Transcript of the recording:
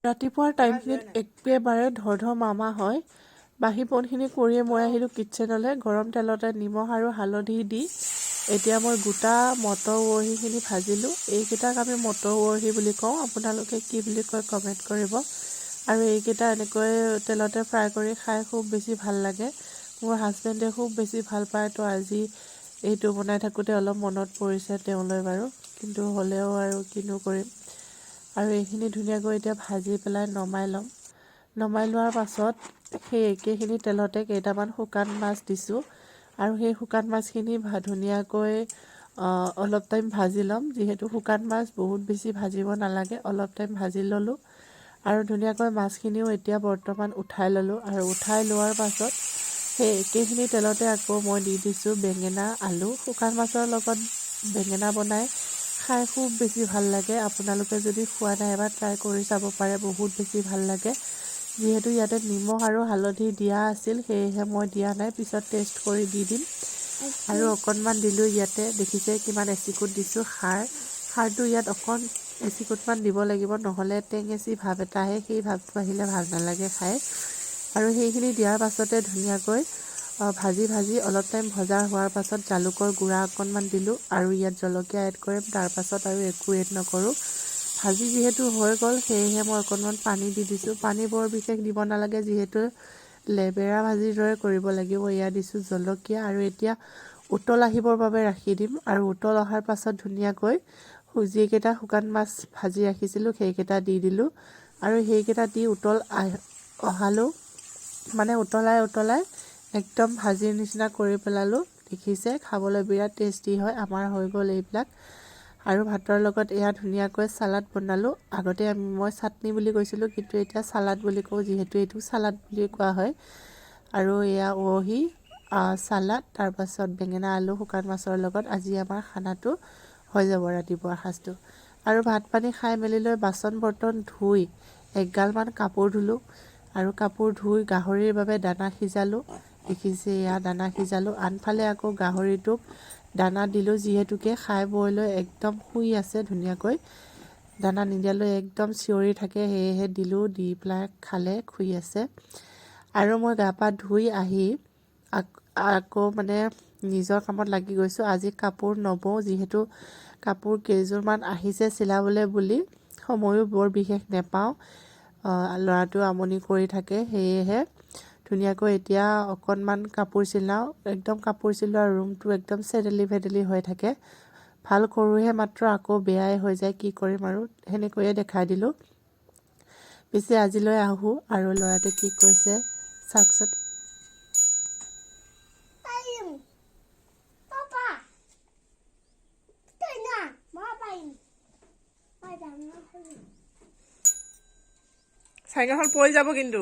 ৰাতিপুৱাৰ টাইমখিনিত একেবাৰে ধৰ মামা হয়। বাহি বনখিনি কৰিয়ে মই আহিলোঁ কিটচেনলৈ। গৰম তেলতে নিমখ আৰু হালধি দি এতিয়া মই গোটা মটৰ উৰহিখিনি ভাজিলোঁ। এইকেইটাক আমি মটৰ উৰহি বুলি কওঁ, আপোনালোকে কি বুলি কয় কমেণ্ট কৰিব। আৰু এইকেইটা এনেকৈ তেলতে ফ্ৰাই কৰি খাই খুব বেছি ভাল লাগে। মোৰ হাজবেণ্ডে খুব বেছি ভাল পায়, তো আজি এইটো বনাই থাকোঁতে অলপ মনত পৰিছে তেওঁলৈ বাৰু, কিন্তু হ'লেও আৰু কিনো কৰিম। আৰু এইখিনি ধুনীয়াকৈ এতিয়া ভাজি পেলাই নমাই ল'ম। নমাই লোৱাৰ পাছত সেই একেখিনি তেলতে কেইটামান শুকান মাছ দিছোঁ আৰু সেই শুকান মাছখিনি ধুনীয়াকৈ অলপ টাইম ভাজি ল'ম। যিহেতু শুকান মাছ বহুত বেছি ভাজিব নালাগে, অলপ টাইম ভাজি ল'লোঁ আৰু ধুনীয়াকৈ মাছখিনিও এতিয়া বৰ্তমান উঠাই ল'লোঁ। আৰু উঠাই লোৱাৰ পাছত সেই একেখিনি তেলতে আকৌ মই দি দিছোঁ বেঙেনা, আলু। শুকান মাছৰ লগত বেঙেনা বনাই খাই খুব বেছি ভাল লাগে। আপোনালোকে যদি খোৱা নাই এবাৰ ট্ৰাই কৰি চাব পাৰে, বহুত বেছি ভাল লাগে। যিহেতু ইয়াতে নিমখ আৰু হালধি দিয়া আছিল, সেয়েহে মই দিয়া নাই, পিছত টেষ্ট কৰি দি দিম। আৰু অকণমান দিলোঁ ইয়াতে, দেখিছে কিমান এচিকুট দিছোঁ খাৰটো ইয়াত অকণ এচিকুটমান দিব লাগিব, নহ'লে টেঙেচি ভাৱ এটা আহে, সেই ভাৱটো আহিলে ভাল নালাগে খাই। আৰু সেইখিনি দিয়াৰ পাছতে ধুনীয়াকৈ ভাজি অলপ টাইম ভজা হোৱাৰ পাছত জালুকৰ গুড়া অকণমান দিলোঁ আৰু ইয়াত জলকীয়া এড কৰিম। তাৰপাছত আৰু একো এড নকৰোঁ। ভাজি যিহেতু হৈ গ'ল, সেয়েহে মই অকণমান পানী দি দিছোঁ। পানী বৰ বিশেষ দিব নালাগে, যিহেতু লেবেৰা ভাজিৰ দৰে কৰিব লাগিব। এয়া দিছোঁ জলকীয়া আৰু এতিয়া উতল আহিবৰ বাবে ৰাখি দিম। আৰু উতল অহাৰ পাছত ধুনীয়াকৈ যিকেইটা শুকান মাছ ভাজি ৰাখিছিলোঁ সেইকেইটা দি দিলোঁ আৰু সেইকেইটা দি উতল অহালোঁ, মানে উতলাই একদম ভাজিৰ নিচিনা কৰি পেলালোঁ। দেখিছে খাবলৈ বিৰাট টেষ্টি হয়। আমাৰ হৈ গ'ল এইবিলাক। আৰু ভাতৰ লগত এয়া ধুনীয়াকৈ চালাড বনালোঁ। আগতে মই চাটনি বুলি কৈছিলোঁ, কিন্তু এতিয়া চালাড বুলি কওঁ, যিহেতু এইটো চালাড বুলি কোৱা হয়। আৰু এয়া উৰহি, চালাড, তাৰপাছত বেঙেনা, আলু, শুকান মাছৰ লগত আজি আমাৰ খানাটো হৈ যাব, ৰাতিপুৱাৰ সাজটো। আৰু ভাত পানী খাই মেলি লৈ বাচন বৰ্তন ধুই এগালমান কাপোৰ ধুলোঁ আৰু কাপোৰ ধুই গাহৰিৰ বাবে দানা সিজালোঁ। দেখিছে এয়া দানা সিজালোঁ। আনফালে আকৌ গাহৰিটোক দানা দিলোঁ, যিহেতুকে খাই বৈ লৈ একদম শুই আছে ধুনীয়াকৈ। দানা নিদিয়ালৈ একদম চিঞৰি থাকে, সেয়েহে দিলোঁ, দি পেলাই খালে, শুই আছে। আৰু মই গা পা ধুই আহি আকৌ মানে নিজৰ কামত লাগি গৈছোঁ। আজি কাপোৰ নবওঁ, যিহেতু কাপোৰ কেইযোৰমান আহিছে চিলাবলৈ বুলি, সময়ো বৰ বিশেষ নেপাওঁ। ল'ৰাটো আমনি কৰি থাকে, সেয়েহে ধুনীয়াকৈ এতিয়া অকণমান কাপোৰ চিলাওঁ। একদম কাপোৰ চিলোৱা ৰুমটো একদম চেদেলি ভেদেলি হৈ থাকে। ভাল কৰোঁহে মাত্ৰ আকৌ বেয়াই হৈ যায়, কি কৰিম আৰু সেনেকৈয়ে দেখাই দিলোঁ। পিছে আজিলৈ আহোঁ আৰু ল'ৰাটোৱে কি কৈছে চাওকচোন। চাইকেলখন পৰি যাব কিন্তু।